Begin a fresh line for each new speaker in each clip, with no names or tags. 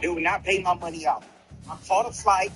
They will not pay my money out. I caught a flight.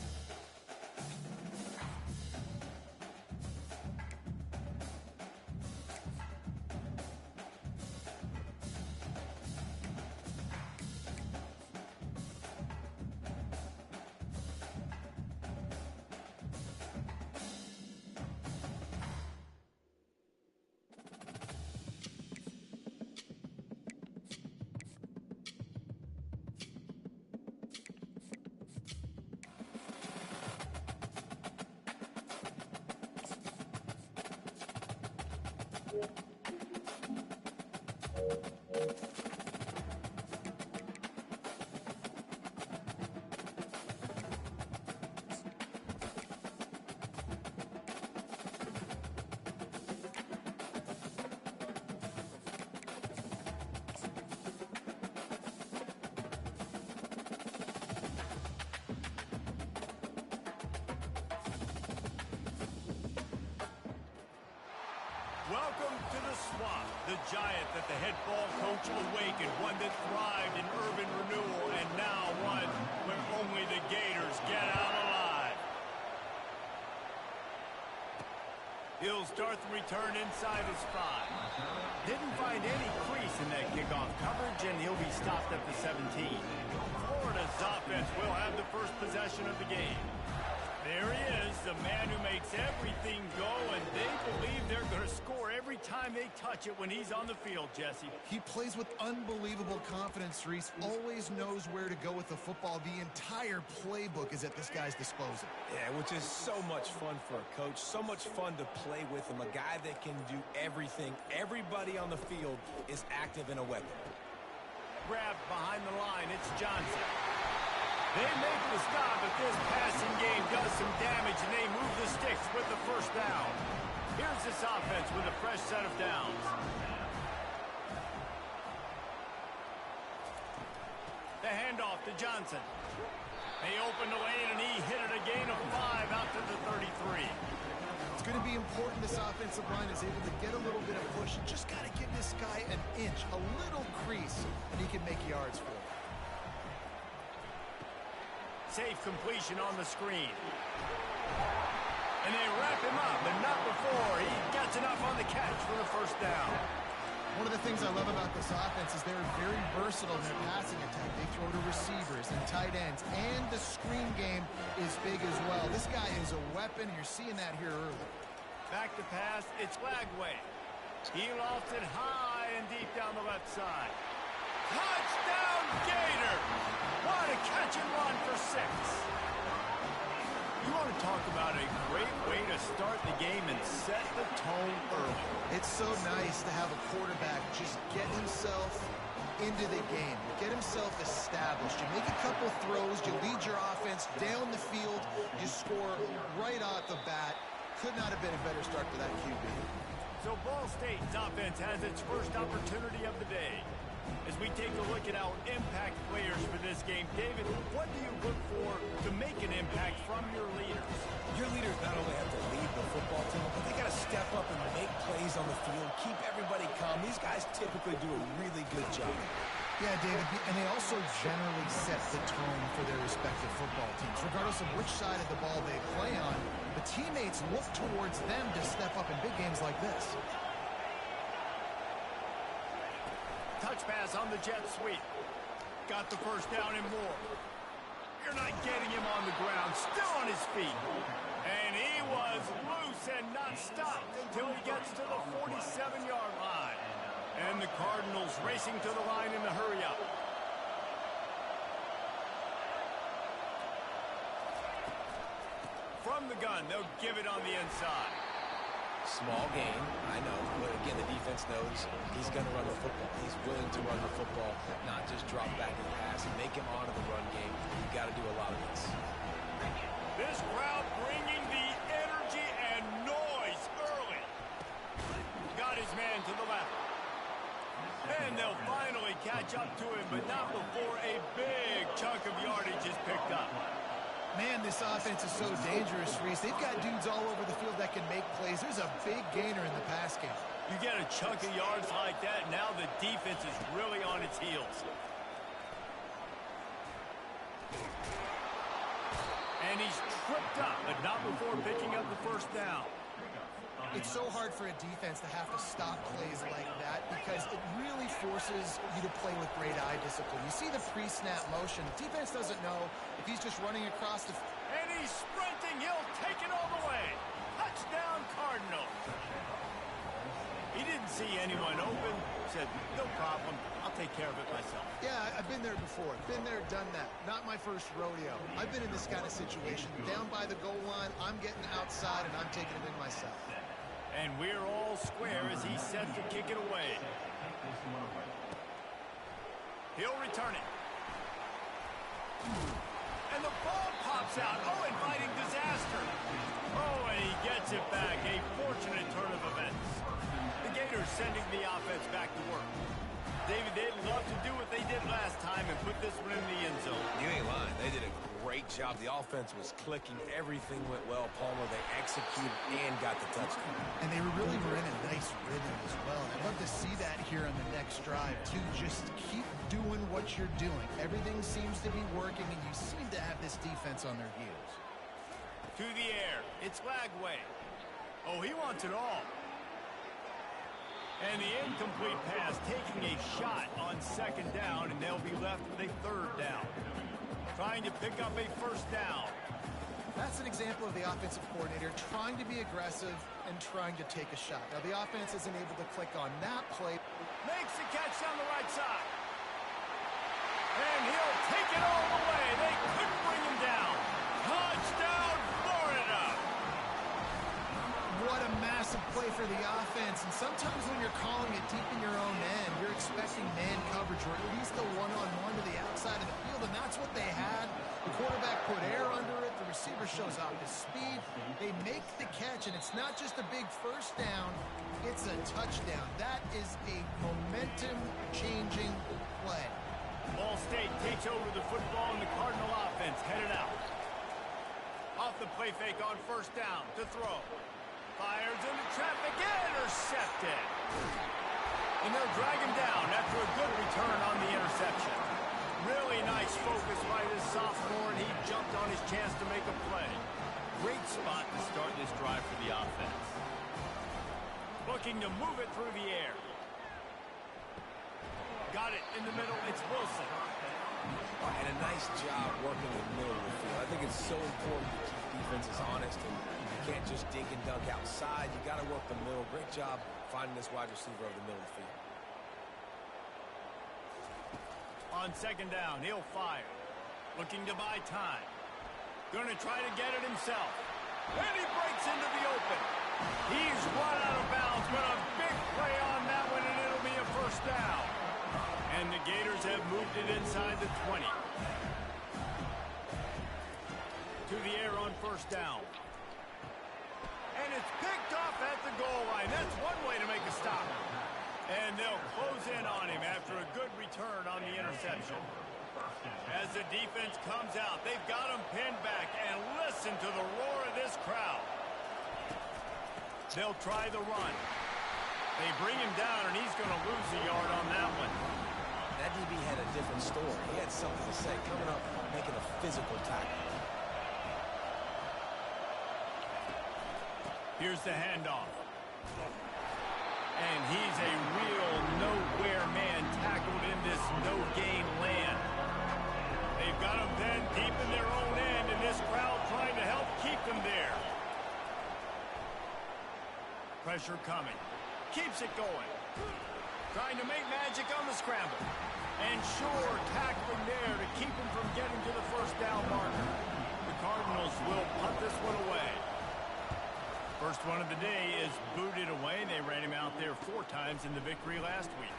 Welcome to the Swamp, the giant that the head ball coach awakened, one that thrived in urban renewal, and now one where only the Gators get out alive. He'll start the return inside his 5. Didn't find any crease in that kickoff coverage, and he'll be stopped at the 17. Florida's offense will have the first possession of the game. There he is, the man who makes everything go, and they believe they're going to score every time they touch it when he's on the field, Jesse.
He plays with unbelievable confidence, Reese. Always knows where to go with the football. The entire playbook is at this guy's disposal.
Yeah, which is so much fun for a coach, so much fun to play with him, a guy that can do everything. Everybody on the field is active in a weapon.
Grabbed behind the line, it's Johnson. They make the stop, but this passing game does some damage, and they move the sticks with the first down. Here's this offense with a fresh set of downs. The handoff to Johnson. They open the lane, and he hit it a gain of 5 out to the 33.
It's going to be important this offensive line is able to get a little bit of push. Just got to give this guy an inch, a little crease, and he can make yards for it.
Safe completion on the screen. And they wrap him up, but not before he gets enough on the catch for the first down.
One of the things I love about this offense is they're very versatile in their passing attack. They throw to receivers and tight ends, and the screen game is big as well. This guy is a weapon, and you're seeing that here early.
Back to pass, it's Lagway. He lofts it high and deep down the left side. Touchdown, Gator! What a catch and run for 6. You want to talk about a great way to start the game and set the tone early.
It's so nice to have a quarterback just get himself into the game, get himself established. You make a couple throws, you lead your offense down the field, you score right off the bat. Could not have been a better start for that QB.
So Ball State's offense has its first opportunity of the day. As we take a look at our impact players for this game, David, what do you look for to make an impact from your leaders?
Your leaders not only have to lead the football team, but they got to step up and make plays on the field, keep everybody calm. These guys typically do a really good job.
Yeah, David, and they also generally set the tone for their respective football teams. Regardless of which side of the ball they play on, the teammates look towards them to step up in big games like this.
Touch pass on the jet sweep. Got the first down and more. You're not getting him on the ground. Still on his feet. And he was loose and not stopped until he gets to the 47-yard line. And the Cardinals racing to the line in the hurry-up. From the gun, they'll give it on the inside.
Small gain, I know, but again, the defense knows he's going to run the football. He's willing to run the football, not just drop back and pass and make him onto the run game. You've got to do a lot of this.
This crowd bringing the energy and noise early. Got his man to the left. And they'll finally catch up to him, but not before a big chunk of yardage is picked up.
Man, this offense is so dangerous, Reese. They've got dudes all over the field that can make plays. There's a big gainer in the pass game.
You get a chunk of yards like that, now the defense is really on its heels. And he's tripped up, but not before picking up the first down.
It's so hard for a defense to have to stop plays like that because it really forces you to play with great eye discipline. You see the pre-snap motion. Defense doesn't know if he's just running across the...
And he's sprinting. He'll take it all the way. Touchdown, Cardinals. He didn't see anyone open. Said, no problem. I'll take care of it myself.
Yeah, I've been there before. Been there, done that. Not my first rodeo. I've been in this kind of situation. Down by the goal line, I'm getting outside, and I'm taking it in myself.
And we're all square as he's set to kick it away. He'll return it. And the ball pops out. Oh, inviting disaster. Oh, and he gets it back. A fortunate turn of events. The Gators sending the offense back to work. David, they'd love to do what they did last time and put this one in the end zone.
You ain't lying. They did a great job. The offense was clicking. Everything went well. Palmer, they executed and got the touchdown.
And they were in a nice rhythm as well. I'd love to see that here on the next drive, too. Just keep doing what you're doing. Everything seems to be working, and you seem to have this defense on their heels.
To the air. It's Lagway. Oh, he wants it all. And the incomplete pass taking a shot on second down, and they'll be left with a third down. Trying to pick up a first down.
That's an example of the offensive coordinator trying to be aggressive and trying to take a shot. Now, the offense isn't able to click on that play.
Makes the catch down the right side. And he'll take it all the way. They couldn't bring him down. Touchdown, Florida!
What a massive play for the offense. And sometimes when you're calling it deep in your own end, you're expecting man coverage or at least a one-on-one to the outside of the field, and that's what they had. The quarterback put air under it. The receiver shows off his speed. They make the catch, and it's not just a big first down. It's a touchdown. That is a momentum-changing play.
Ball State takes over the football, and the Cardinal offense headed out. Off the play fake on first down to throw. Fires into traffic, intercepted. And they'll drag him down after a good return on the interception. Really nice focus by this sophomore, and he jumped on his chance to make a play. Great spot to start this drive for the offense. Looking to move it through the air. Got it in the middle. It's Wilson.
And a nice job working in the middle of the field. I think it's so important to keep defenses honest, and you can't just dink and dunk outside. You got to work the middle. Great job finding this wide receiver over the middle of the field.
On second down, he'll fire. Looking to buy time. Going to try to get it himself. And he breaks into the open. He's run out of bounds, but a big play on that one, and it'll be a first down. And the Gators have moved it inside the 20. To the air on first down. And it's picked off at the goal line. That's one way to make a stop. And they'll close in on him after a good return on the interception. As the defense comes out, they've got him pinned back, and listen to the roar of this crowd. They'll try the run. They bring him down, and he's going to lose a yard on that one.
That DB had a different story. He had something to say, coming up, making a physical tackle.
Here's the handoff. And he's a real nowhere man tackled in this no-gain land. They've got him then deep in their own end, and this crowd trying to help keep them there. Pressure coming. Keeps it going. Trying to make magic on the scramble. And sure, tackling there to keep him from getting to the first down marker. The Cardinals will punt this one away. First one of the day is booted away. They ran him out there 4 times in the victory last week.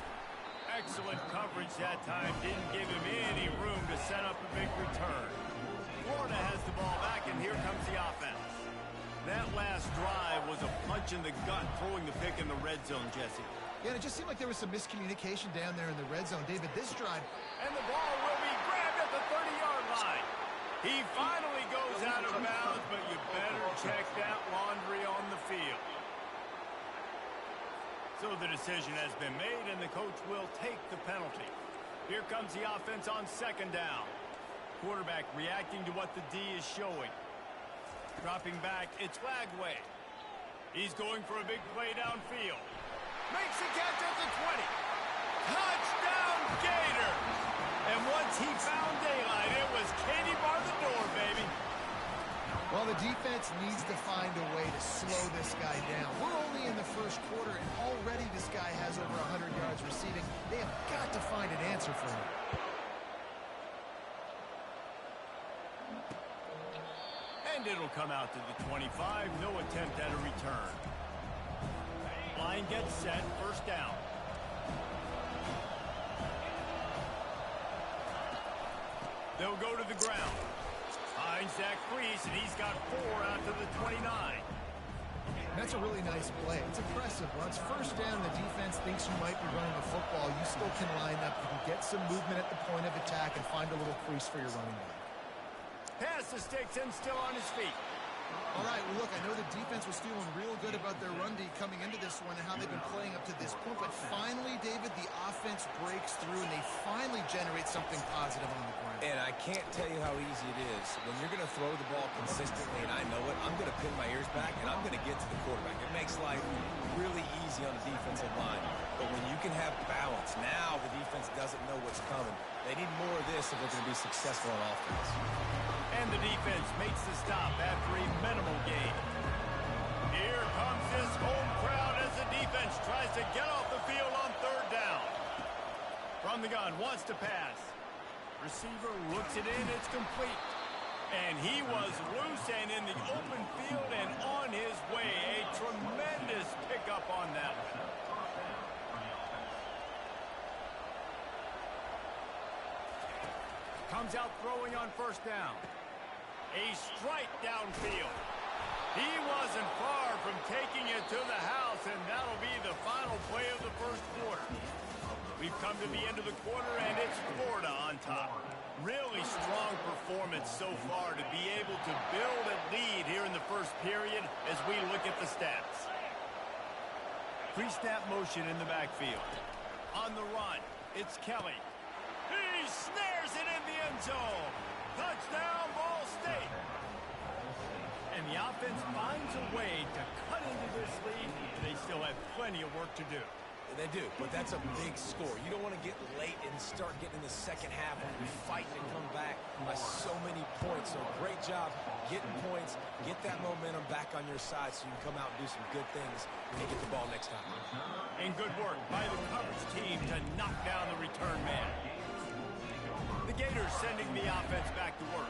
Excellent coverage that time. Didn't give him any room to set up a big return. Florida has the ball back, and here comes the offense. That last drive was a punch in the gut, throwing the pick in the red zone, Jesse.
Yeah, it just seemed like there was some miscommunication down there in the red zone. David, this drive...
And the ball will be grabbed at the 30-yard line. He finally goes out of bounds, but you better check that laundry on the field. So the decision has been made, and the coach will take the penalty. Here comes the offense on second down. Quarterback reacting to what the D is showing. Dropping back, it's Lagway. He's going for a big play downfield. Makes the catch at the 20. Touchdown, Gator! And once he found daylight, it was Katie bar the door, baby.
Well, the defense needs to find a way to slow this guy down. We're only in the first quarter, and already this guy has over 100 yards receiving. They have got to find an answer for him.
And it'll come out to the 25. No attempt at a return. Line gets set. First down. They'll go to the ground. Finds Zach Priest, and he's got 4 out to the 29.
That's a really nice play. It's impressive. Once first down, the defense thinks you might be running the football. You still can line up. You can get some movement at the point of attack and find a little crease for your running back.
Pass the sticks and still on his feet.
All right, well, look, I know the defense was feeling real good about their run D coming into this one and how they've been playing up to this point, but finally, David, the offense breaks through and they finally generate something positive on the ground.
And I can't tell you how easy it is. When you're going to throw the ball consistently, and I know it, I'm going to pin my ears back, and I'm going to get to the quarterback. It makes life really easy on the defensive line. But when you can have balance, now the defense doesn't know what's coming. They need more of this if they're going to be successful on offense.
And the defense makes the stop after a minimal gain. Here comes this home crowd as the defense tries to get off the field on third down. From the gun, wants to pass. Receiver looks it in, it's complete. And he was loose and in the open field and on his way. A tremendous pickup on that one. Comes out throwing on first down. A strike downfield. He wasn't far from taking it to the house, and that'll be the final play of the first quarter. We've come to the end of the quarter, and it's Florida on top. Really strong performance so far to be able to build a lead here in the first period as we look at the stats. Pre-snap motion in the backfield. On the run, it's Kelly. He snares it in the end zone. Touchdown, Ball State. And the offense finds a way to cut into this lead. They still have plenty of work to do.
They do, but that's a big score. You don't want to get late and start getting in the second half when you fight and come back by so many points. So great job getting points, get that momentum back on your side so you can come out and do some good things when you get the ball next time.
And good work by the coverage team to knock down the return man. The Gators sending the offense back to work.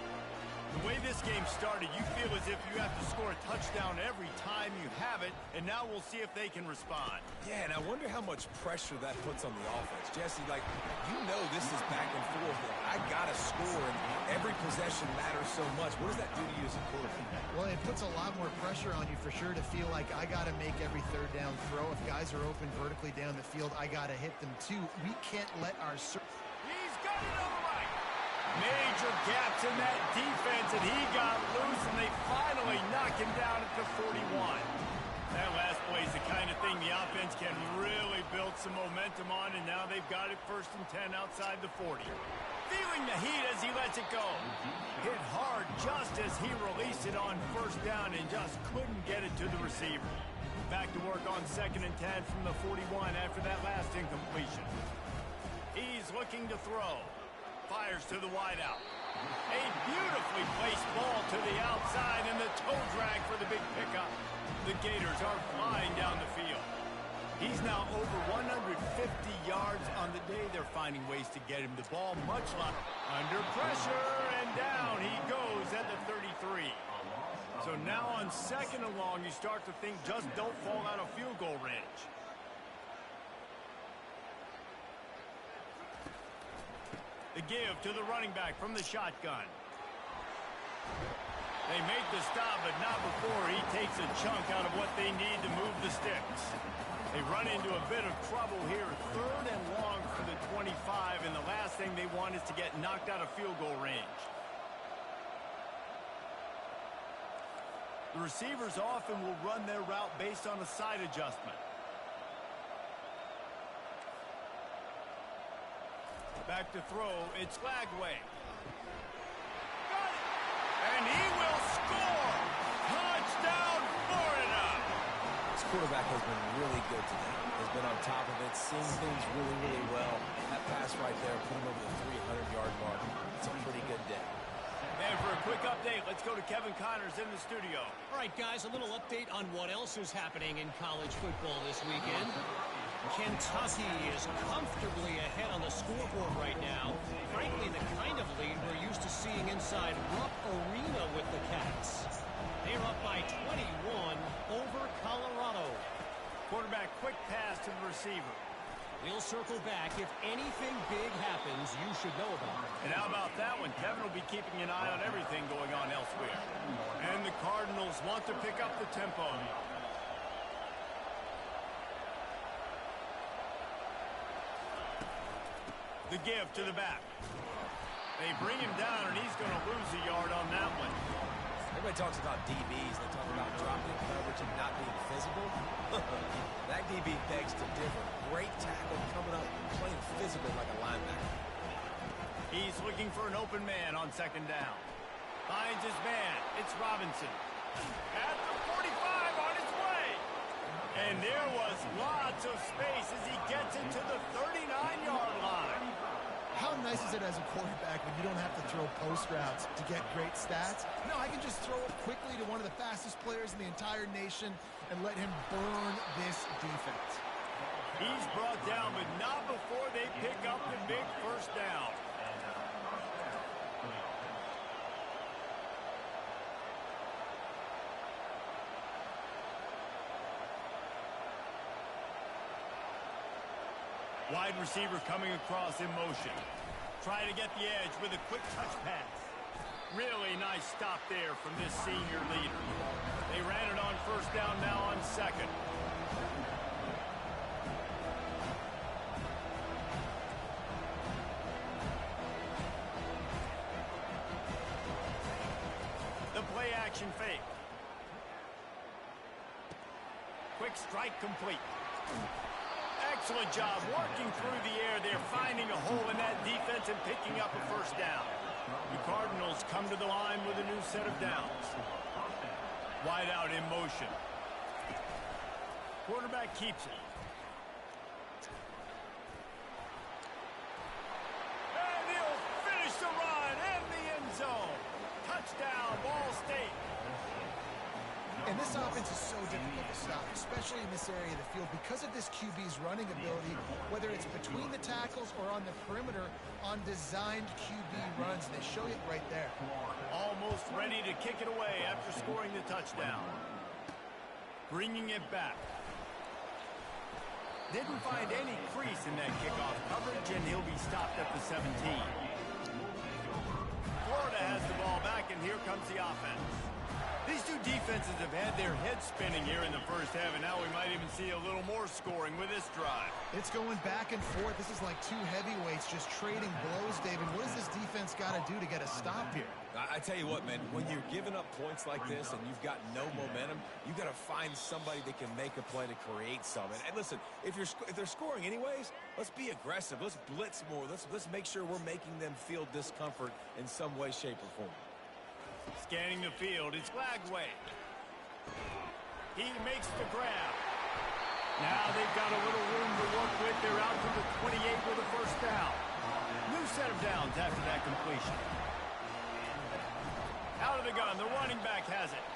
The way this game started, you feel as if you have to score a touchdown every time you have it, and now we'll see if they can respond.
Yeah, and I wonder how much pressure that puts on the offense. Jesse, like, you know this is back and forth. I got to score, and every possession matters so much. What does that do to you as a quarterback?
Well, it puts a lot more pressure on you for sure to feel like I got to make every third down throw. If guys are open vertically down the field, I got to hit them too. We can't let our...
He's got it on the right. Major gaps in that defense, and he got loose, and they finally knock him down at the 41. That last play is the kind of thing the offense can really build some momentum on, and now they've got it 1st and 10 outside the 40. Feeling the heat as he lets it go. Hit hard just as he released it on first down and just couldn't get it to the receiver. Back to work on 2nd and 10 from the 41 after that last incompletion. He's looking to throw. Fires to the wideout. A beautifully placed ball to the outside and the toe drag for the big pickup. The Gators are flying down the field. He's now over 150 yards on the day. They're finding ways to get him the ball much like under pressure, and down he goes at the 33. So now on 2nd and long, you start to think just don't fall out of field goal range. The give to the running back from the shotgun. They make the stop, but not before he takes a chunk out of what they need to move the sticks. They run into a bit of trouble here. 3rd and long for the 25, and the last thing they want is to get knocked out of field goal range. The receivers often will run their route based on a side adjustment. Back to throw, it's Lagway. Got it! And he will score!
quarterback has been really good today. Has been on top of it, seeing things really, really well. That pass right there put him over the 300-yard mark. It's a pretty good day.
And for a quick update, let's go to Kevin Connors in the studio.
All right, guys, a little update on what else is happening in college football this weekend. Kentucky is comfortably ahead on the scoreboard right now. Frankly, the kind of lead we're used to seeing inside Rupp Arena with the Cats. They're up by 21 over Colorado.
Quarterback quick pass to the receiver.
We'll circle back. If anything big happens, you should know about it.
And how about that one? Kevin will be keeping an eye on everything going on elsewhere. And the Cardinals want to pick up the tempo. The give to the back. They bring him down, and he's going to lose a yard on that one.
Everybody talks about DBs. They talk about dropping coverage and not being physical. That DB begs to differ. Great tackle coming up, playing physical like a linebacker.
He's looking for an open man on second down. Finds his man. It's Robinson. At the 45 on his way. And there was lots of space as he gets into the 39-yard line.
How nice is it as a quarterback when you don't have to throw post routes to get great stats? No, I can just throw it quickly to one of the fastest players in the entire nation and let him burn this defense.
He's brought down, but not before they pick up the big first down. Wide receiver coming across in motion. Trying to get the edge with a quick touch pass. Really nice stop there from this senior leader. They ran it on first down, now on second. The play action fake. Quick strike complete. Excellent job working through the air there, finding a hole in that defense and picking up a first down. The Cardinals come to the line with a new set of downs. Wide out in motion. Quarterback keeps it. And he'll finish the run in the end zone. Touchdown, Ball State.
And this offense is so difficult to stop, especially in this area of the field, because of this QB's running ability, whether it's between the tackles or on the perimeter on designed QB runs. They show it right there.
Almost ready to kick it away after scoring the touchdown. Bringing it back. Didn't find any crease in that kickoff coverage, and he'll be stopped at the 17. Florida has the ball back, and here comes the offense. These two defenses have had their heads spinning here in the first half, and now we might even see a little more scoring with this drive.
It's going back and forth. This is like two heavyweights just trading blows, David. What does this defense got to do to get a stop here?
I tell you what, man, when you're giving up points like this and you've got no momentum, you got to find somebody that can make a play to create some. And listen, if they're scoring anyways, let's be aggressive. Let's blitz more. Let's make sure we're making them feel discomfort in some way, shape, or form.
Scanning the field, it's Glagway. He makes the grab. Now they've got a little room to work with. They're out to the 28 with a first down. New set of downs after that completion. Out of the gun, the running back has it.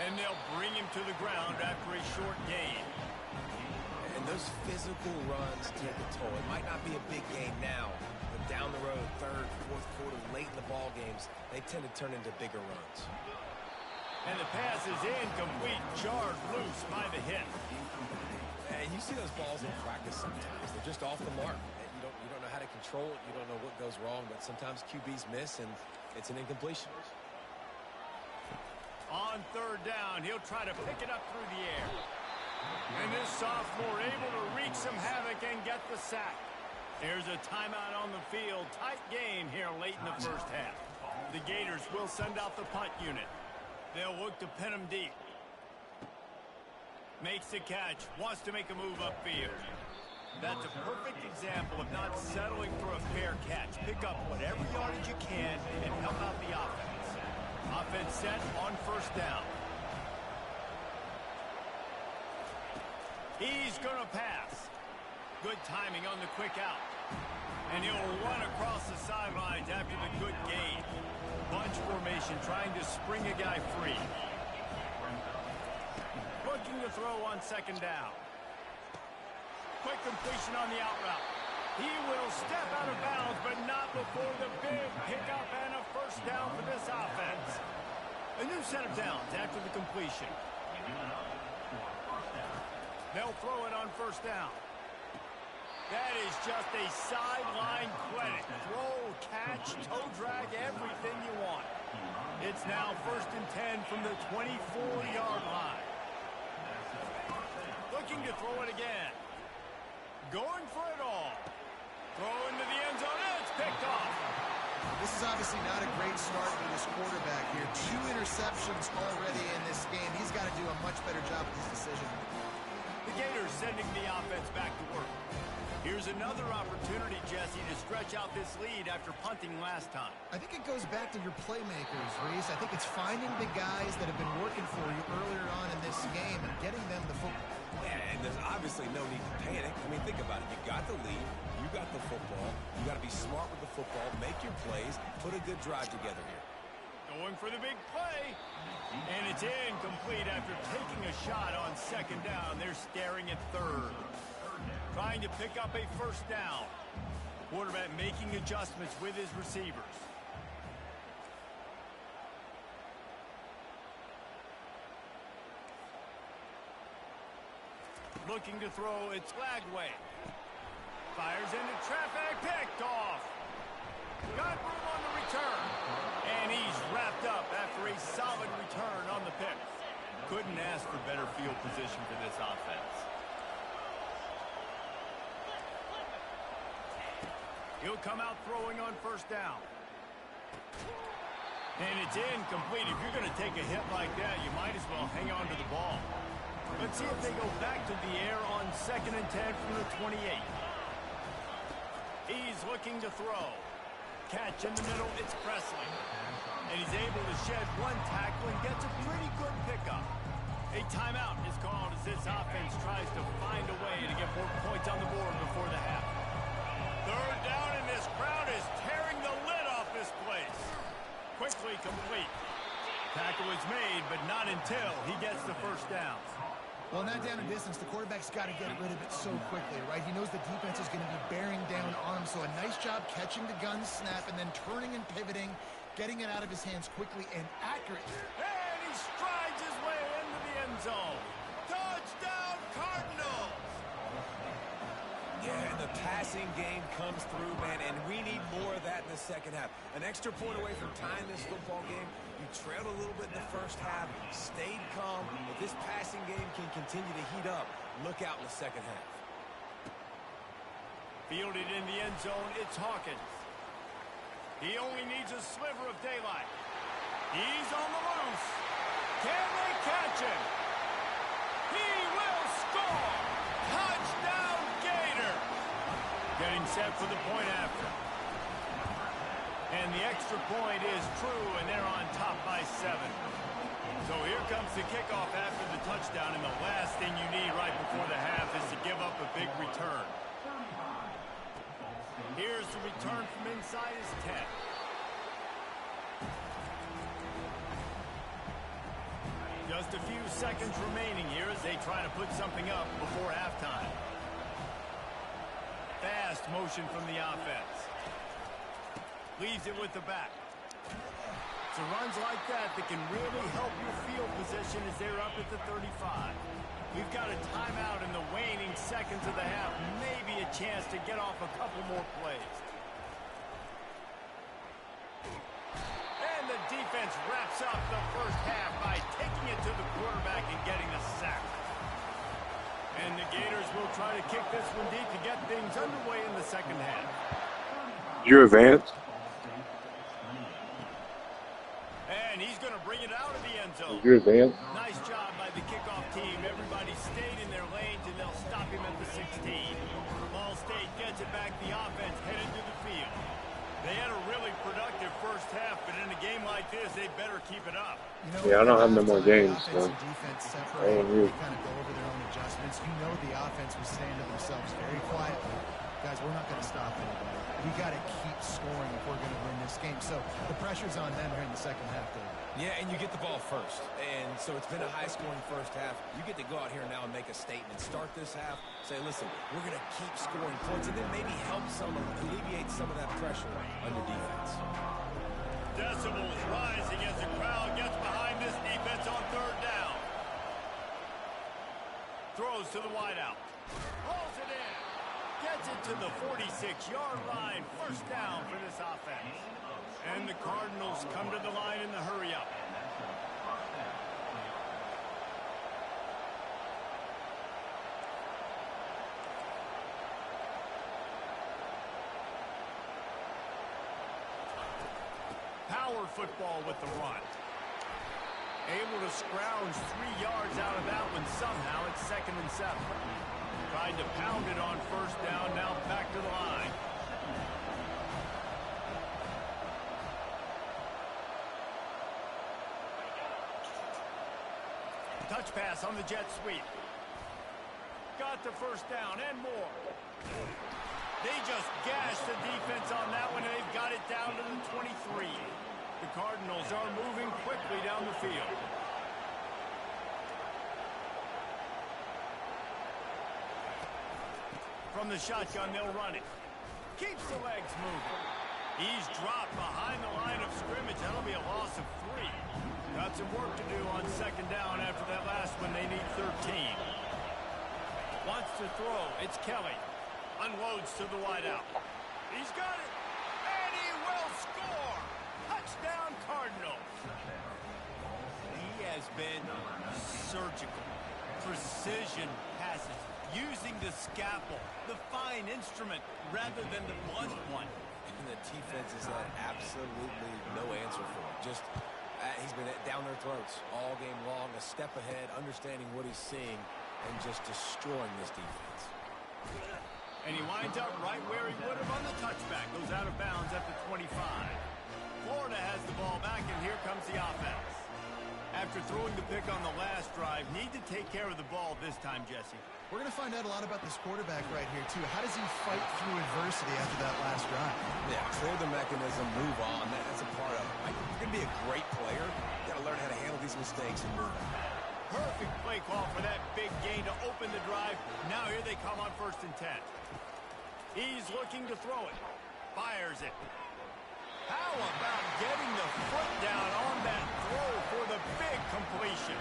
And they'll bring him to the ground after a short gain.
And those physical runs take a toll. It might not be a big game now, but down the road, third, fourth quarter, late in the ball games, they tend to turn into bigger runs.
And the pass is incomplete, jarred loose by the hit.
And you see those balls in practice sometimes. They're just off the mark. You don't know how to control it. You don't know what goes wrong, but sometimes QBs miss, and it's an incompletion.
On third down, he'll try to pick it up through the air. And this sophomore able to wreak some havoc and get the sack. There's a timeout on the field. Tight game here late in the first half. The Gators will send out the punt unit. They'll look to pin him deep. Makes the catch. Wants to make a move upfield. That's a perfect example of not settling for a fair catch. Pick up whatever yardage you can and help out the offense. Offense set on first down. He's going to pass. Good timing on the quick out. And he'll run across the sidelines after the good gain. Bunch formation trying to spring a guy free. Looking to throw on second down. Quick completion on the out route. He will step out of bounds, but not before the big pickup and a first down for this offense. A new set of downs after the completion. They'll throw it on first down. That is just a sideline clinic. Throw, catch, toe drag, everything you want. It's now 1st and 10 from the 24-yard line. Looking to throw it again. Going for it all. Throw into the end zone. It's picked off.
This is obviously not a great start for this quarterback here. 2 interceptions already in this game. He's got to do a much better job with his decision.
The Gators sending the offense back to work. Here's another opportunity, Jesse, to stretch out this lead after punting last time.
I think it goes back to your playmakers, Reese. I think it's finding the guys that have been working for you earlier on in this game and getting them the football.
Yeah, and there's obviously no need to panic. I mean, think about it. You got the lead. You got the football. You got to be smart with the football. Make your plays. Put a good drive together here.
Going for the big play. And it's incomplete after taking a shot on second down. They're staring at third. Trying to pick up a first down. Quarterback making adjustments with his receivers. Looking to throw, it's Lagway. Fires into traffic, picked off. Got room on the return. And he's wrapped up after a solid return on the pick. Couldn't ask for better field position for this offense. He'll come out throwing on first down. And it's incomplete. If you're going to take a hit like that, you might as well hang on to the ball. Let's see if they go back to the air on 2nd and 10 from the 28. He's looking to throw. Catch in the middle, it's Presley. And he's able to shed one tackle and gets a pretty good pickup. A timeout is called as this offense tries to find a way to get more points on the board before the half. 3rd down, and this crowd is tearing the lid off this place. Quickly complete. Tackle is made, but not until he gets the first down.
Well, not down in distance, the quarterback's got to get rid of it so quickly, right? He knows the defense is going to be bearing down on him, so a nice job catching the gun snap and then turning and pivoting, getting it out of his hands quickly and accurately.
And he strides his way into the end zone. Touchdown, Cardinals!
Yeah, and the passing game comes through, man, and we need more of that in the second half. An extra point away from tying this football game. You trailed a little bit in the first half, stayed calm. If this passing game can continue to heat up, look out in the second half.
Fielded in the end zone, it's Hawkins. He only needs a sliver of daylight. He's on the loose. Can they catch him? He will score! Touchdown, Gator! Getting set for the point after. And the extra point is true, and they're on top by 7. So here comes the kickoff after the touchdown, and the last thing you need right before the half is to give up a big return. Here's the return from inside his 10. Just a few seconds remaining here as they try to put something up before halftime. Fast motion from the offense. Leaves it with the back. So runs like that can really help your field position as they're up at the 35. We've got a timeout in the waning seconds of the half. Maybe a chance to get off a couple more plays. And the defense wraps up the first half by taking it to the quarterback and getting a sack. And the Gators will try to kick this one deep to get things underway in the second half.
You advance.
And he's going to bring it out of the end zone.
You advance.
Nice job by the kickoff team. Everybody stayed in their lanes, and they'll stop him at the 16. Ball State gets it back. The offense headed to the field. They had a really productive first half, but in a game like fact is they better keep it up.
You know,
Yeah, I don't have no more games,
offense
so
and defense
I
separate.
don't
They
know.
kind of go over their own adjustments. You know the offense was saying to themselves very quietly, guys, we're not going to stop anybody. We got to keep scoring if we're going to win this game. So the pressure's on them here in the second half, Dave.
Yeah, and you get the ball first. And so it's been a high-scoring first half. You get to go out here now and make a statement. Start this half, say, listen, we're going to keep scoring points, and then maybe help alleviate some of that pressure on your defense.
Decibels rising as the crowd gets behind this defense on third down. Throws to the wideout. Rolls it in. Gets it to the 46-yard line. First down for this offense. And the Cardinals come to the line in the hurry-up. Power football with the run. Able to scrounge 3 yards out of that one somehow. It's 2nd and 7. Tried to pound it on first down. Now back to the line. Touch pass on the jet sweep. Got the first down and more. They just gashed the defense on that one, and they've got it down to the 23. The Cardinals are moving quickly down the field. From the shotgun, they'll run it. Keeps the legs moving. He's dropped behind the line of scrimmage. That'll be a loss of 3. Got some work to do on second down after that last one. They need 13. Wants to throw. It's Kelly. Unloads to the wideout. He's got it. And he will score. Touchdown, Cardinals. He has been surgical. Precision passes. Using the scalpel, the fine instrument, rather than the blunt one.
And the defense has had absolutely no answer for him. Just, he's been down their throats all game long, a step ahead, understanding what he's seeing, and just destroying this defense.
And he winds up right where he would have on the touchback. Goes out of bounds at the 25. Florida has the ball back, and here comes the offense. After throwing the pick on the last drive, need to take care of the ball this time, Jesse.
We're going to find out a lot about this quarterback right here, too. How does he fight through adversity after that last drive?
Yeah, clear the mechanism, move on. That's a part of it. Right? You're going to be a great player. You got to learn how to handle these mistakes and move on.
Perfect play call for that big gain to open the drive. Now here they come on 1st and 10. He's looking to throw it. Fires it. How about getting the foot down on that throw for the big completion?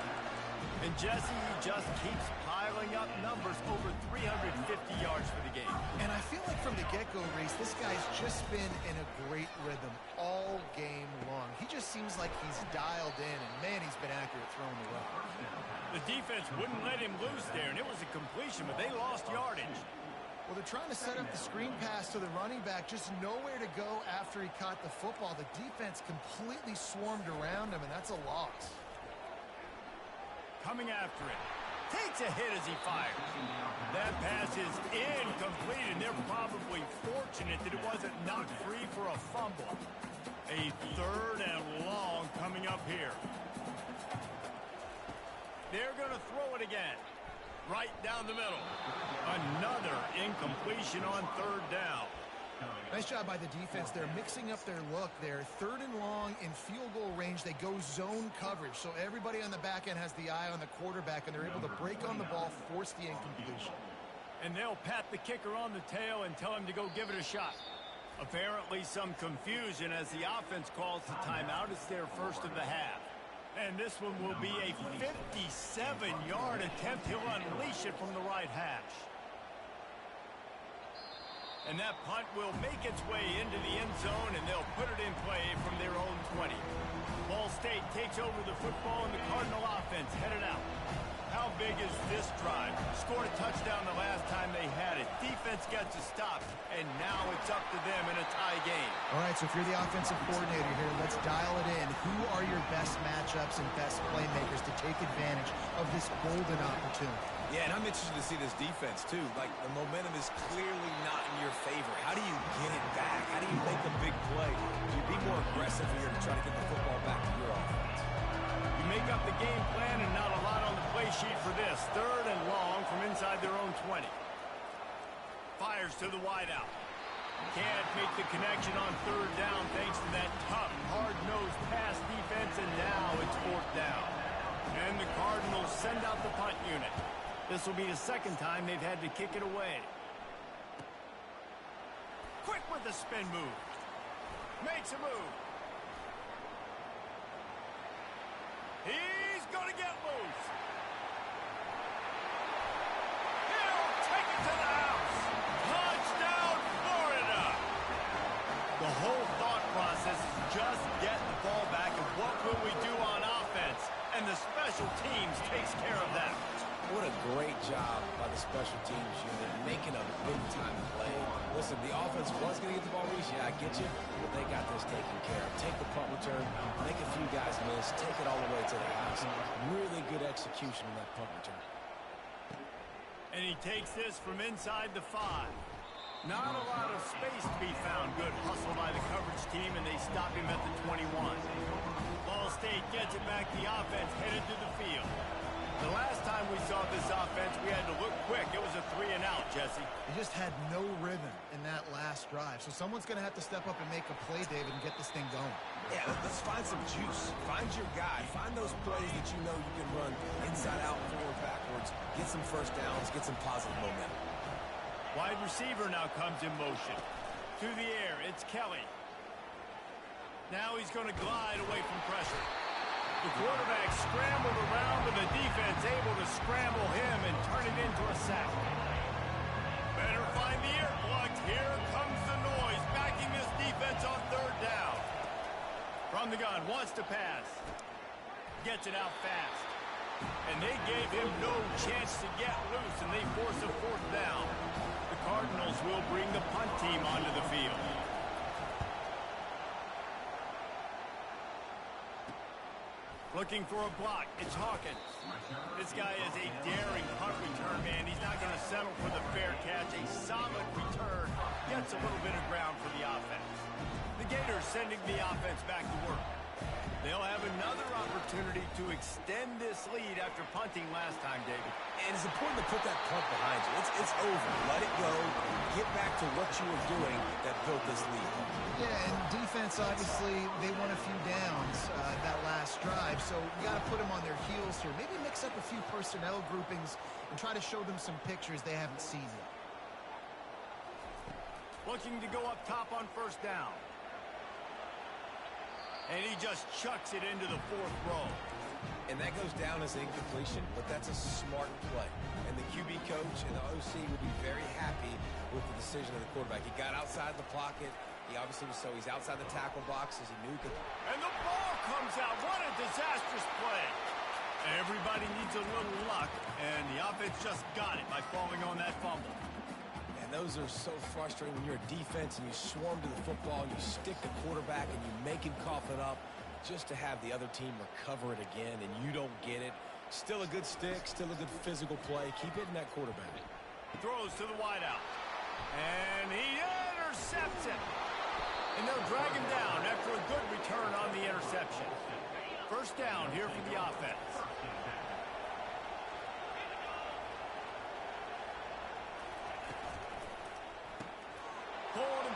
And Jesse, he just keeps piling up numbers, over 350 yards for the game.
And I feel like from the get-go, Reese, this guy's just been in a great rhythm all game long. He just seems like he's dialed in, and man, he's been accurate throwing the rock.
The defense wouldn't let him loose there, and it was a completion, but they lost yardage.
Well, they're trying to set up the screen pass to the running back, just nowhere to go after he caught the football. The defense completely swarmed around him, and that's a loss.
Coming after it. Takes a hit as he fires. That pass is incomplete, and they're probably fortunate that it wasn't knocked free for a fumble. A 3rd and long coming up here. They're going to throw it again. Right down the middle. Another incompletion on 3rd down.
Nice job by the defense. They're mixing up their look there. 3rd and long in field goal range. They go zone coverage. So everybody on the back end has the eye on the quarterback, and they're able to break on the ball, force the incompletion.
And they'll pat the kicker on the tail and tell him to go give it a shot. Apparently some confusion as the offense calls the timeout. It's their first of the half. And this one will be a 57-yard attempt. He'll unleash it from the right hash. And that punt will make its way into the end zone, and they'll put it in play from their own 20. Ball State takes over the football, and the Cardinal offense headed out. How big is this drive? Scored a touchdown the last time they had it. Defense gets a stop, and now it's up to them in a tie game.
All right, so if you're the offensive coordinator here, let's dial it in. Who are your best matchups and best playmakers to take advantage of this golden opportunity?
Yeah, and I'm interested to see this defense, too. Like, the momentum is clearly not in your favor. How do you get it back? How do you make a big play? Do you be more aggressive here to try to get the football back to your offense?
You make up the game plan and not a lot on the play sheet for this. 3rd and long from inside their own 20. Fires to the wideout. Can't make the connection on 3rd down thanks to that tough, hard-nosed pass defense, and now it's 4th down. And the Cardinals send out the punt unit. This will be the 2nd time they've had to kick it away. Quick with the spin move. Makes a move. He's going to get loose. He'll take it to the house. Touchdown, Florida. The whole thought process is just get the ball back, and what will we do on offense? And the special teams takes care of that.
What a great job by the special teams unit making a big-time play. Listen, the offense was going to get the ball reached. Yeah, I get you, but they got this taken care of. Take the punt return, make a few guys miss, take it all the way to the house. Really good execution on that punt return.
And he takes this from inside the 5. Not a lot of space to be found. Good hustle by the coverage team, and they stop him at the 21. Ball State gets it back. The offense headed to the field. The last time we saw this offense, we had to look quick. It was a 3-and-out, Jesse.
They just had no rhythm in that last drive. So someone's going to have to step up and make a play, David, and get this thing going.
Yeah, let's find some juice. Find your guy. Find those plays that you know you can run inside out, forward, backwards. Get some first downs. Get some positive momentum.
Wide receiver now comes in motion. To the air, it's Kelly. Now he's going to glide away from pressure. The quarterback scrambled around, but the defense able to scramble him and turn it into a sack. Better find the earplugs. Here comes the noise, backing this defense on 3rd down. From the gun, wants to pass. Gets it out fast. And they gave him no chance to get loose, and they force a 4th down. The Cardinals will bring the punt team onto the field. Looking for a block. It's Hawkins. This guy is a daring punt return man. He's not going to settle for the fair catch. A solid return. Gets a little bit of ground for the offense. The Gators sending the offense back to work. They'll have another opportunity to extend this lead after punting last time, David.
And it's important to put that punt behind you. It's over. Let it go. Get back to what you were doing that built this lead.
Yeah, and defense, obviously, they won a few downs that last drive, so you got to put them on their heels here. Maybe mix up a few personnel groupings and try to show them some pictures they haven't seen yet.
Looking to go up top on 1st down. And he just chucks it into the 4th row.
And that goes down as incompletion, but that's a smart play. And the QB coach and the OC will be very happy with the decision of the quarterback. He got outside the pocket. He obviously was he's outside the tackle box as he knew he could.
And the ball comes out. What a disastrous play. Everybody needs a little luck, and the offense just got it by falling on that fumble.
And those are so frustrating when you're a defense and you swarm to the football and you stick the quarterback and you make him cough it up just to have the other team recover it again and you don't get it. Still a good stick, still a good physical play. Keep hitting that quarterback.
Throws to the wideout. And he intercepts it. And they'll drag him down after a good return on the interception. 1st down here for the offense.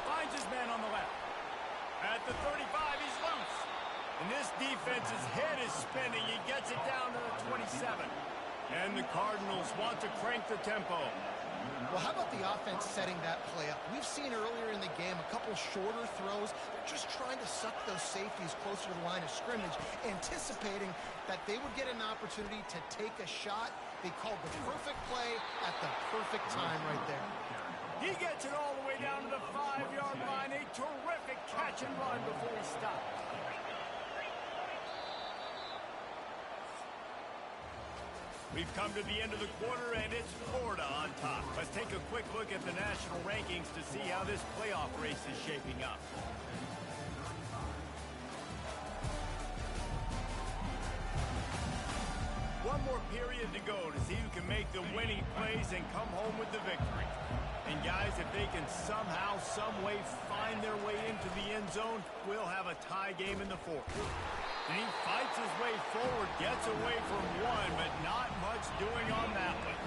Finds his man on the left. At the 35, he's loose. And this defense's head is spinning. He gets it down to the 27. And the Cardinals want to crank the tempo.
Well, how about the offense setting that play up? We've seen earlier in the game a couple shorter throws. They're just trying to suck those safeties closer to the line of scrimmage, anticipating that they would get an opportunity to take a shot. They called the perfect play at the perfect time right there.
He gets it all the way down to the 5-yard line. A terrific catch and run before he stopped. We've come to the end of the quarter, and it's Florida on top. Let's take a quick look at the national rankings to see how this playoff race is shaping up. One short period to go to see who can make the winning plays and come home with the victory. And guys, if they can somehow, some way find their way into the end zone, we'll have a tie game in the fourth. And he fights his way forward, gets away from one, but not much doing on that one.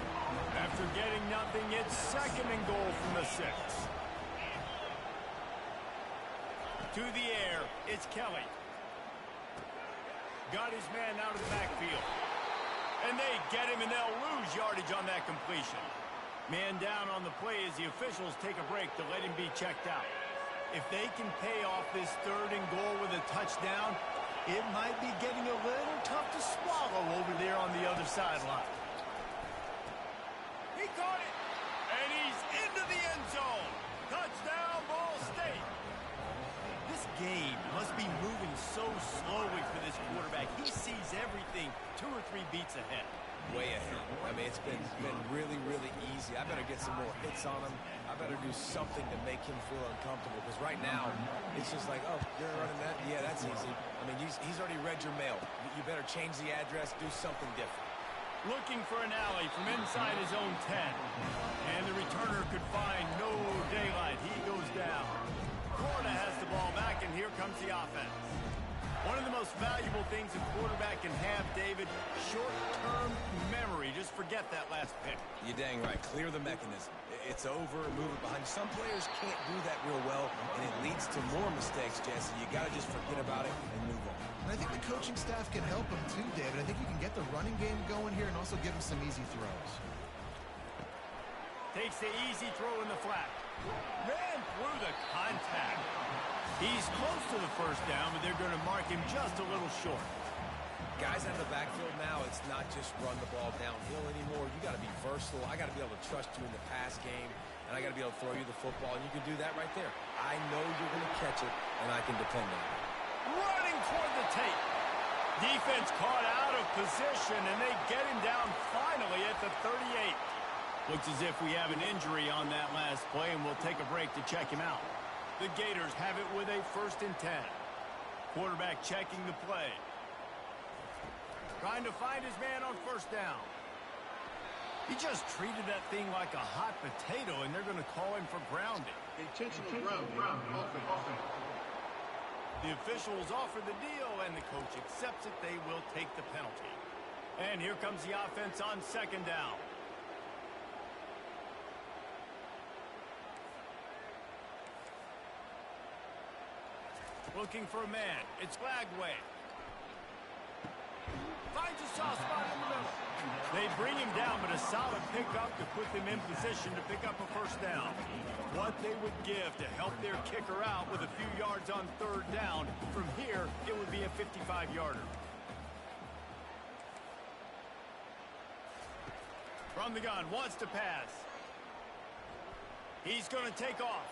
After getting nothing, it's second and goal from the 6. To the air, it's Kelly. Got his man out of the backfield. And they get him, and they'll lose yardage on that completion. Man down on the play as the officials take a break to let him be checked out. If they can pay off this third and goal with a touchdown, it might be getting a little tough to swallow over there on the other sideline. He caught it, and he's into the end zone. Touchdown, Ball State. This game must be moving so slowly for this quarterback. He sees everything 2 or 3 beats ahead.
Way ahead. I mean, it's been really, really easy. I better get some more hits on him. I better do something to make him feel uncomfortable, because right now, it's just like, oh, you're running that? Yeah, that's easy. I mean, he's already read your mail. You better change the address, do something different.
Looking for an alley from inside his own 10. And the returner could find no daylight. He goes down. Florida has the ball back, and here comes the offense. One of the most valuable things a quarterback can have, David, short-term memory. Just forget that last pick.
You're dang right. Clear the mechanism. It's over, move it behind. Some players can't do that real well, and it leads to more mistakes, Jesse. You got to just forget about it and move on.
And I think the coaching staff can help him too, David. I think you can get the running game going here and also give him some easy throws.
Takes the easy throw in the flat. Ran through the contact. He's close to the first down, but they're going to mark him just a little short.
Guys out of the backfield now, it's not just run the ball downhill anymore. You got to be versatile. I got to be able to trust you in the pass game, and I got to be able to throw you the football, and you can do that right there. I know you're going to catch it, and I can depend on it.
Running toward the tape. Defense caught out of position, and they get him down finally at the 38. Looks as if we have an injury on that last play, and we'll take a break to check him out. The Gators have it with a 1st and 10. Quarterback checking the play. Trying to find his man on 1st down. He just treated that thing like a hot potato, and they're going to call him for grounding.
Intentional grounding.
The officials offer the deal, and the coach accepts it. They will take the penalty. And here comes the offense on 2nd down. Looking for a man. It's Flagway. Finds a soft spot in the middle. They bring him down, but a solid pickup to put them in position to pick up a 1st down. What they would give to help their kicker out with a few yards on 3rd down. From here, it would be a 55-yarder. From the gun, wants to pass. He's going to take off.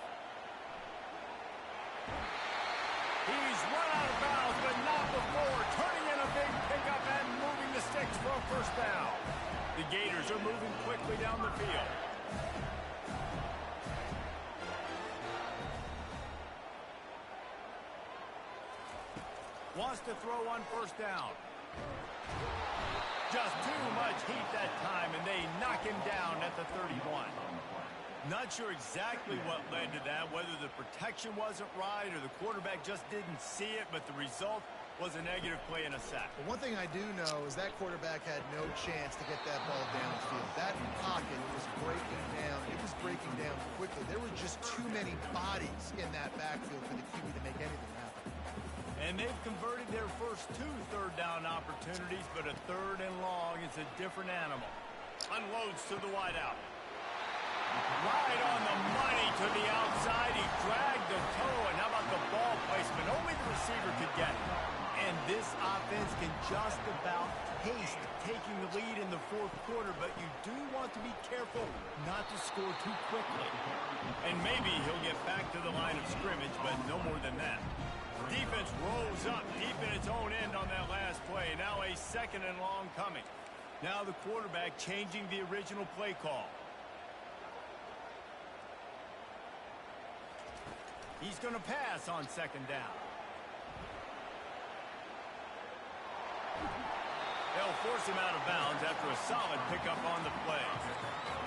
He's run out of bounds, but not before turning in a big pickup and moving the sticks for a 1st down. The Gators are moving quickly down the field. Wants to throw on 1st down. Just too much heat that time, and they knock him down at the 31. Not sure exactly what led to that, whether the protection wasn't right or the quarterback just didn't see it, but the result was a negative play and a sack.
But one thing I do know is that quarterback had no chance to get that ball downfield. That pocket was breaking down. It was breaking down quickly. There were just too many bodies in that backfield for the QB to make anything happen.
And they've converted their first 2 third down opportunities, but a 3rd and long is a different animal. Unloads to the wideout. Right on the money to the outside. He dragged the toe, and how about the ball placement? Only the receiver could get it. And this offense can just about taste taking the lead in the 4th quarter, but you do want to be careful not to score too quickly. And maybe he'll get back to the line of scrimmage, but no more than that. Defense rolls up deep in its own end on that last play. Now a 2nd and long coming. Now the quarterback changing the original play call. He's going to pass on 2nd down. They'll force him out of bounds after a solid pickup on the play.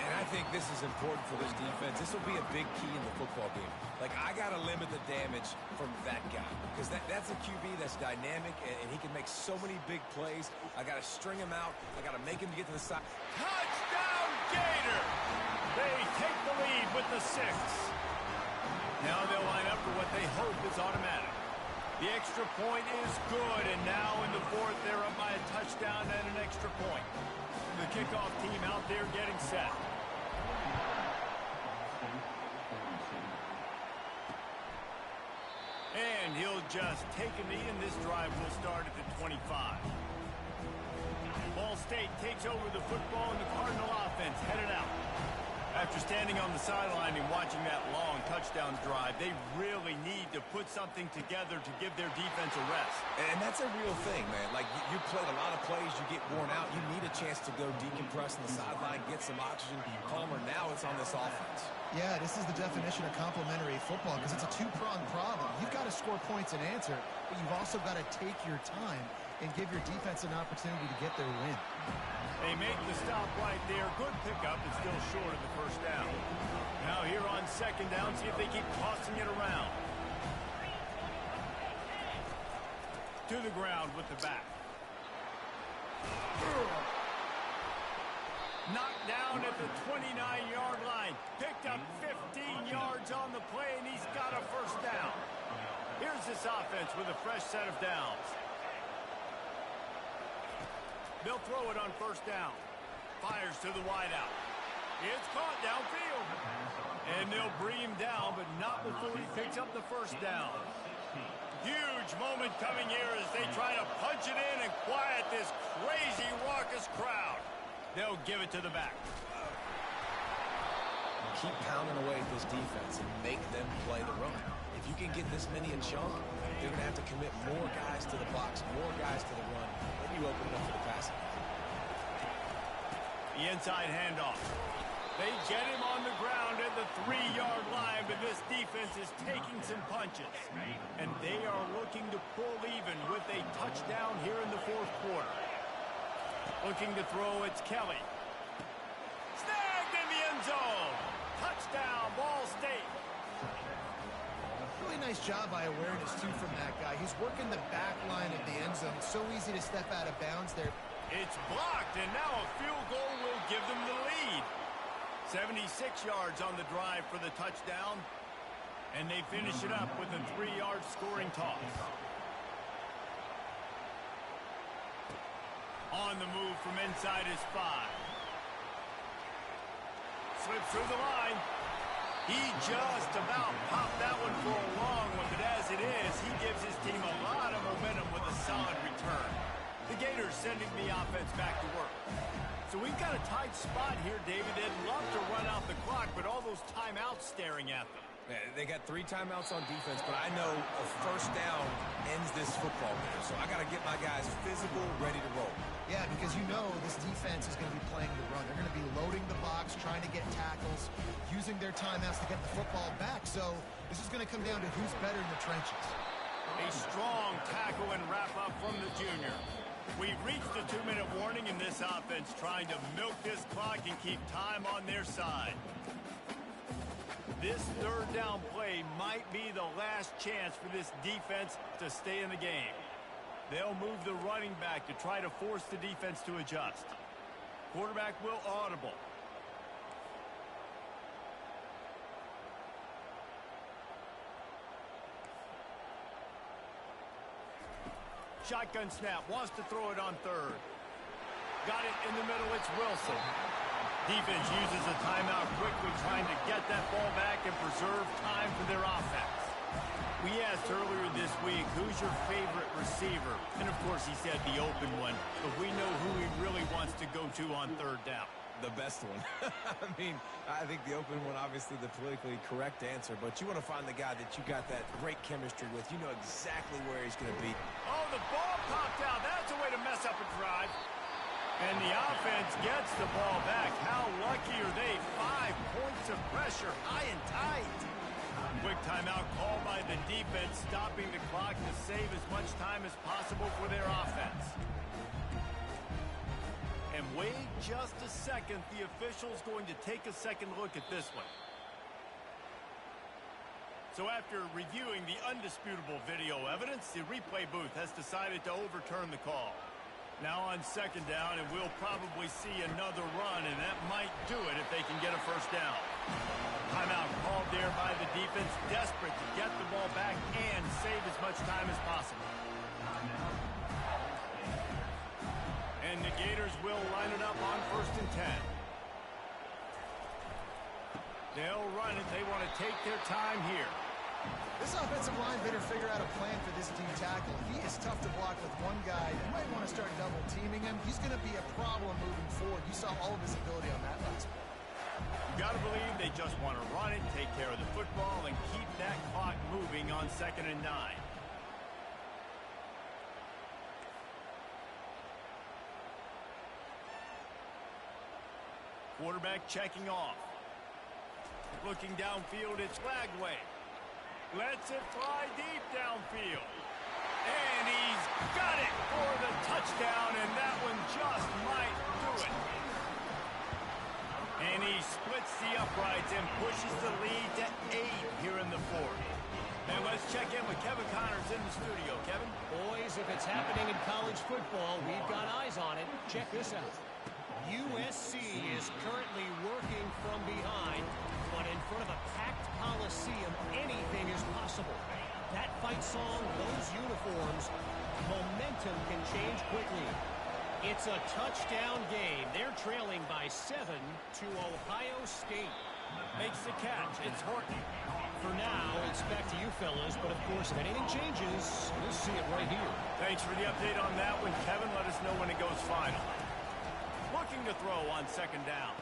And I think this is important for this defense. This will be a big key in the football game. Like, I got to limit the damage from that guy because that's a QB that's dynamic, and he can make so many big plays. I got to string him out. I got to make him get to the side.
Touchdown, Gator! They take the lead with the 6. Now they'll line up for what they hope is automatic. The extra point is good, and now in the 4th, they're up by a touchdown and an extra point. The kickoff team out there getting set. And he'll just take a knee, and this drive will start at the 25. Ball State takes over the football, and the Cardinal offense headed out. After standing on the sideline and watching that long touchdown drive, they really need to put something together to give their defense a rest.
And that's a real thing, man. Like, you played a lot of plays, you get worn out. You need a chance to go decompress on the sideline, get some oxygen. Palmer, now it's on this offense.
Yeah, this is the definition of complementary football because it's a two-pronged problem. You've got to score points and answer, but you've also got to take your time and give your defense an opportunity to get their win.
They make the stop right there. Good pickup, but still short of the first down. Now here on 2nd down, see if they keep tossing it around. To the ground with the back. Knocked down at the 29-yard line. Picked up 15 yards on the play, and he's got a first down. Here's this offense with a fresh set of downs. They'll throw it on 1st down. Fires to the wideout. It's caught downfield. And they'll bring him down, but not before he picks up the first down. Huge moment coming here as they try to punch it in and quiet this crazy, raucous crowd. They'll give it to the back.
Keep pounding away at this defense and make them play the run. If you can get this many a chunk, they're going to have to commit more guys to the box, more guys to the run. Then you open it up for the passing.
The inside handoff. They get him on the ground at the 3-yard line, but this defense is taking some punches. And they are looking to pull even with a touchdown here in the 4th quarter. Looking to throw, it's Kelly. Snagged in the end zone. Touchdown, Ball State.
Really nice job by awareness, too, from that guy. He's working the back line of the end zone. So easy to step out of bounds there.
It's blocked, and now a field goal will give them the lead. 76 yards on the drive for the touchdown, and they finish it up with a 3-yard scoring toss. On the move from inside his 5. Slips through the line. He just about popped that one for a long one, but as it is, he gives his team a lot of momentum with a solid return. The Gators sending the offense back to work. So we've got a tight spot here, David. They'd love to run out the clock, but all those timeouts staring at them.
Yeah, they got 3 timeouts on defense, but I know a first down ends this football game. So I got to get my guys physical, ready to roll.
Yeah, because you know this defense is going to be playing the run. They're going to be loading the box, trying to get tackles, using their timeouts to get the football back. So this is going to come down to who's better in the trenches.
A strong tackle and wrap up from the junior. We've reached the 2-minute warning in this offense, trying to milk this clock and keep time on their side. This 3rd down play might be the last chance for this defense to stay in the game. They'll move the running back to try to force the defense to adjust. Quarterback will audible. Shotgun snap, wants to throw it on 3rd. Got it in the middle, it's Wilson. Defense uses a timeout quickly, trying to get that ball back and preserve time for their offense. We asked earlier this week, who's your favorite receiver? And of course he said the open one, but we know who he really wants to go to on 3rd down.
The best one. I mean, I think the open one, obviously the politically correct answer, but you want to find the guy that you got that great chemistry with. You know exactly where he's going to be.
Oh, the ball popped out. That's a way to mess up a drive. And the offense gets the ball back. How lucky are they? 5 points of pressure, high and tight. Quick timeout called by the defense, stopping the clock to save as much time as possible for their offense. And wait just a second. The official's going to take a second look at this one. So after reviewing the undisputable video evidence, the replay booth has decided to overturn the call. Now on second down, and we'll probably see another run, and that might do it if they can get a first down. Timeout called there by the defense, desperate to get the ball back and save as much time as possible. And the Gators will line it up on 1st and 10. They'll run it. They want to take their time here.
This offensive line better figure out a plan for this D tackle. He is tough to block with one guy. They might want to start double teaming him. He's going to be a problem moving forward. You saw all of his ability on that last play.
You got to believe they just want to run it, take care of the football, and keep that clock moving on 2nd and 9. Quarterback checking off. Looking downfield, it's Lagway. Lets it fly deep downfield. And he's got it for the touchdown, and that one just might do it. And he splits the uprights and pushes the lead to 8 here in the 4th. And let's check in with Kevin Connors in the studio. Kevin?
Boys, if it's happening in college football, we've got eyes on it. Check this out. USC is currently working from behind, but in front of a packed Coliseum, anything is possible. That fight song, those uniforms, momentum can change quickly. It's a touchdown game. They're trailing by 7 to Ohio State.
Makes the catch. It's Horton.
For now, it's back to you fellas, but of course, if anything changes, we'll see it right here.
Thanks for the update on that one, Kevin. Let us know when it goes final. Looking to throw on 2nd down.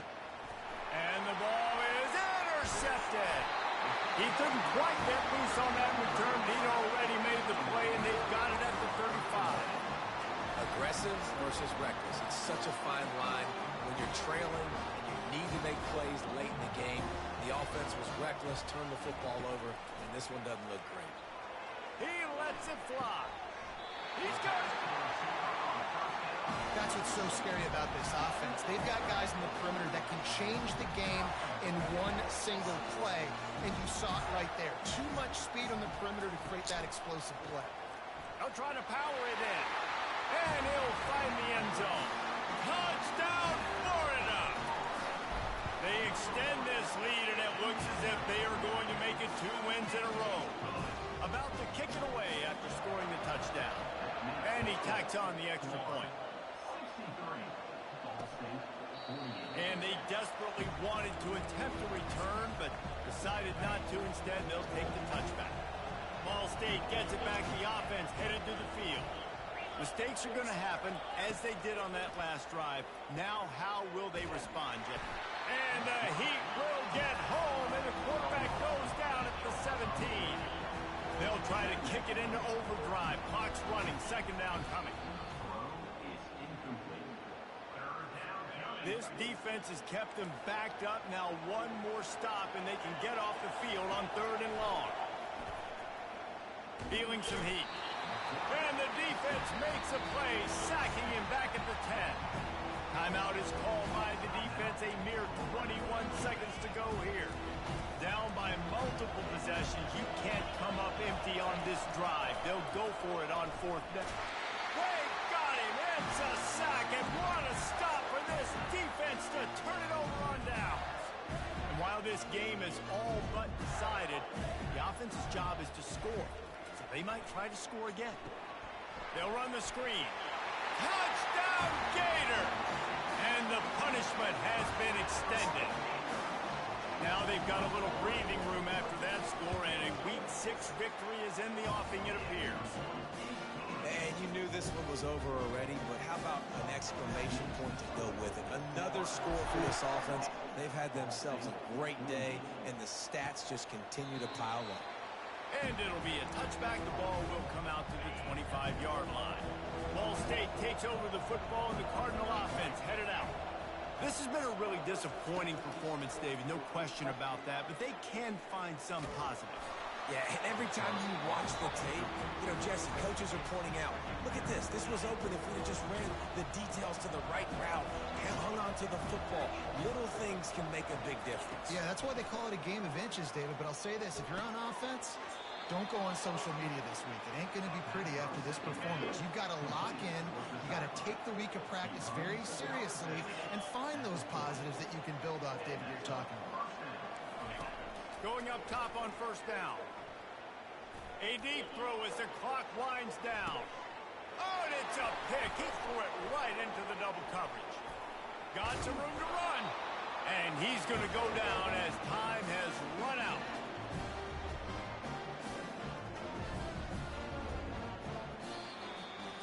And the ball is intercepted. He couldn't quite get loose on that return. He'd already made the play, and they've got it at the 35.
Aggressive versus reckless. It's such a fine line when you're trailing and you need to make plays late in the game. The offense was reckless, turned the football over, and this one doesn't look great.
He lets it fly. He's got it.
That's what's so scary about this offense. They've got guys in the perimeter that can change the game in one single play, and you saw it right there. Too much speed on the perimeter to create that explosive play.
They'll try to power it in, and he'll find the end zone. Touchdown, Florida! They extend this lead, and it looks as if they are going to make it 2 wins in a row. About to kick it away after scoring the touchdown. And he tacks on the extra point. And they desperately wanted to attempt a return, but decided not to. Instead, they'll take the touchback. Ball State gets it back. The offense headed to the field. Mistakes are going to happen, as they did on that last drive. Now, how will they respond, Jeff? And the Heat will get home, and the quarterback goes down at the 17. They'll try to kick it into overdrive. Clock's running. 2nd down coming. This defense has kept them backed up. Now 1 more stop, and they can get off the field on 3rd and long. Feeling some heat. And the defense makes a play, sacking him back at the 10. Timeout is called by the defense. A mere 21 seconds to go here. Down by multiple possessions. You can't come up empty on this drive. They'll go for it on 4th down. They got him. It's a sack, and what a stop for this defense to turn it over on down. And while this game is all but decided, the offense's job is to score. So they might try to score again. They'll run the screen. Touchdown, Gator! And the punishment has been extended. Now they've got a little breathing room after that score, and a Week 6 victory is in the offing, it appears.
And you knew this one was over already, but how about an exclamation point to go with it? Another score for this offense. They've had themselves a great day, and the stats just continue to pile up.
And it'll be a touchback. The ball will come out to the 25-yard line. Ball State takes over the football, and the Cardinal offense headed out. This has been a really disappointing performance, David. No question about that, but they can find some positives.
Yeah, and every time you watch the tape, you know, Jesse, coaches are pointing out, look at this. This was open if we had just ran the details to the right route and hung on to the football. Little things can make a big difference.
Yeah, that's why they call it a game of inches, David. But I'll say this, if you're on offense, don't go on social media this week. It ain't going to be pretty after this performance. You've got to lock in. You got to take the week of practice very seriously and find those positives that you can build off, David, you're talking about.
Going up top on first down. A deep throw as the clock winds down. Oh, and it's a pick. He threw it right into the double coverage. Got some room to run. And he's going to go down as time has run out.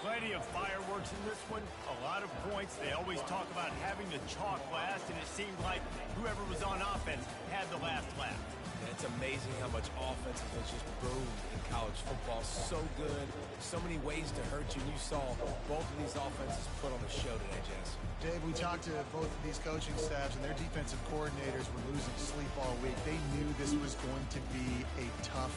Plenty of fireworks in this one. A lot of points. They always talk about having the chalk last, and it seemed like whoever was on offense had the last laugh.
It's amazing how much offense has just boomed in college football. So good. So many ways to hurt you. And you saw both of these offenses put on the show today, Jess.
Dave, we talked to both of these coaching staffs, and their defensive coordinators were losing sleep all week. They knew this was going to be a tough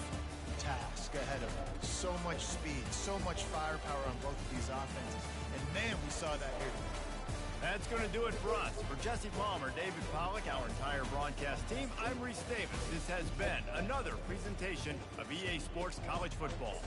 task ahead of them. So much speed, so much firepower on both of these offenses. And, man, we saw that here today.
That's going to do it for us. For Jesse Palmer, David Pollack, our entire broadcast team, I'm Reese Davis. This has been another presentation of EA Sports College Football.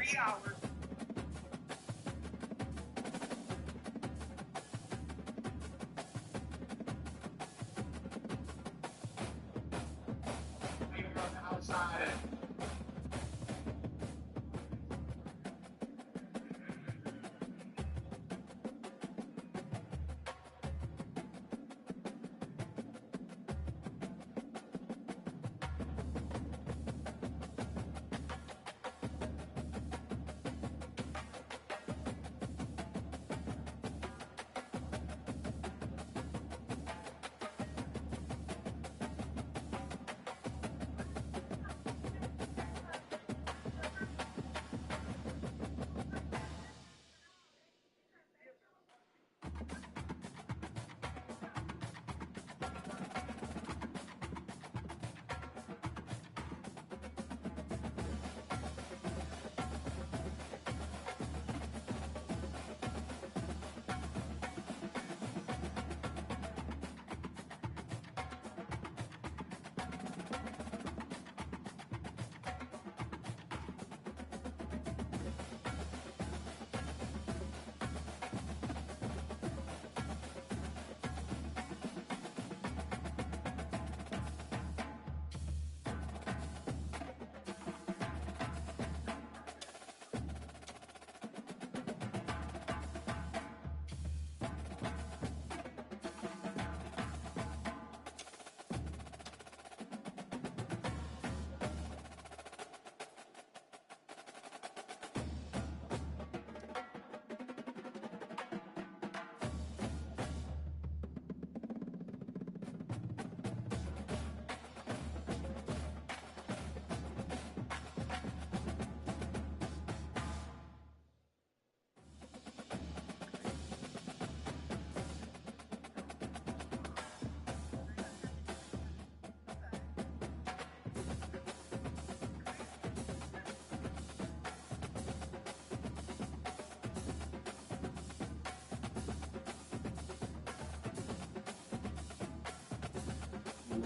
3 hours. Leave her on the outside.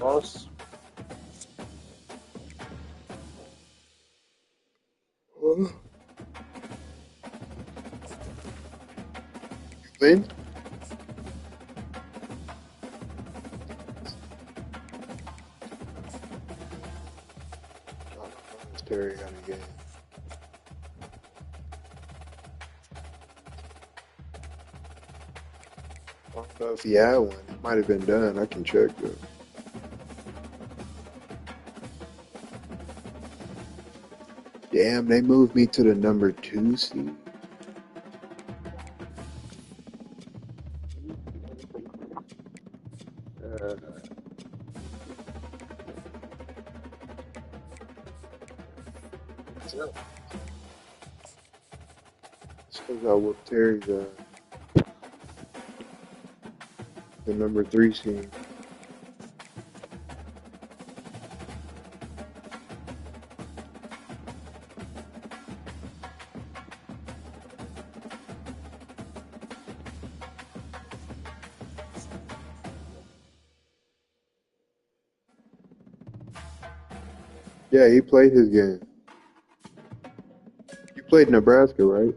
Lost. You win? Terry got a game. I don't know if he had one. It might have been done. I can check though. Damn, they moved me to the number 2 seed. It's because I whooped Terry's the number 3 seed. Yeah, he played his game. You played Nebraska, right?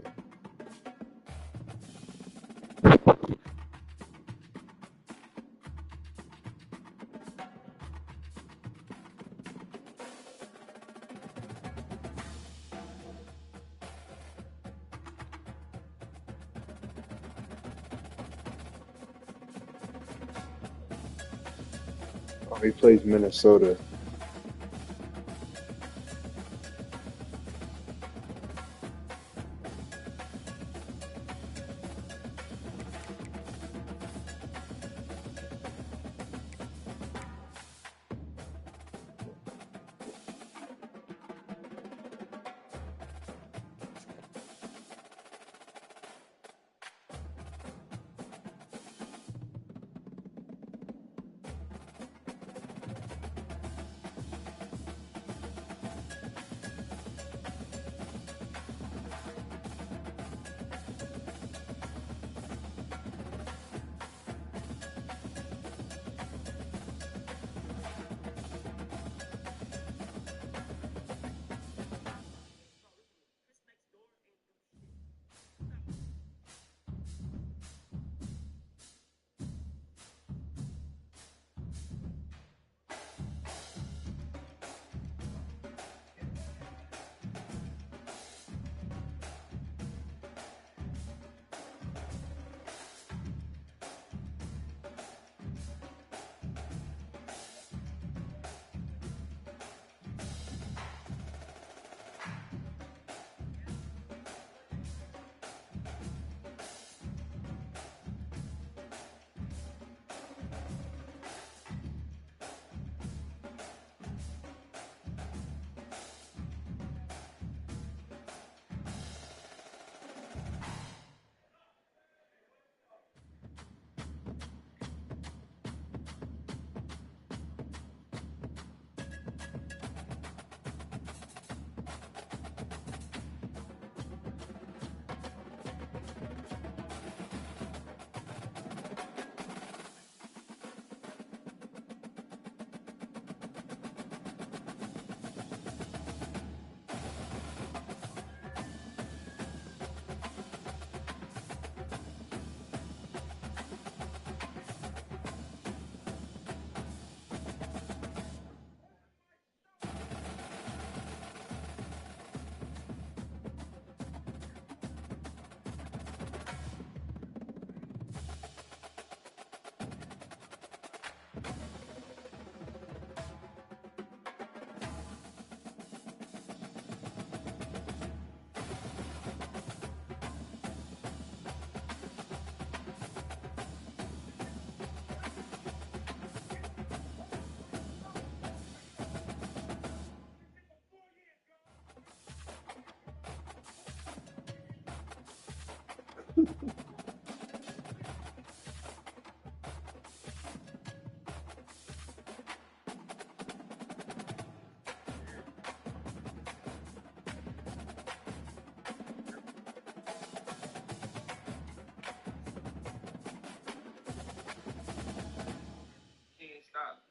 Oh, he plays Minnesota.
Can't stop.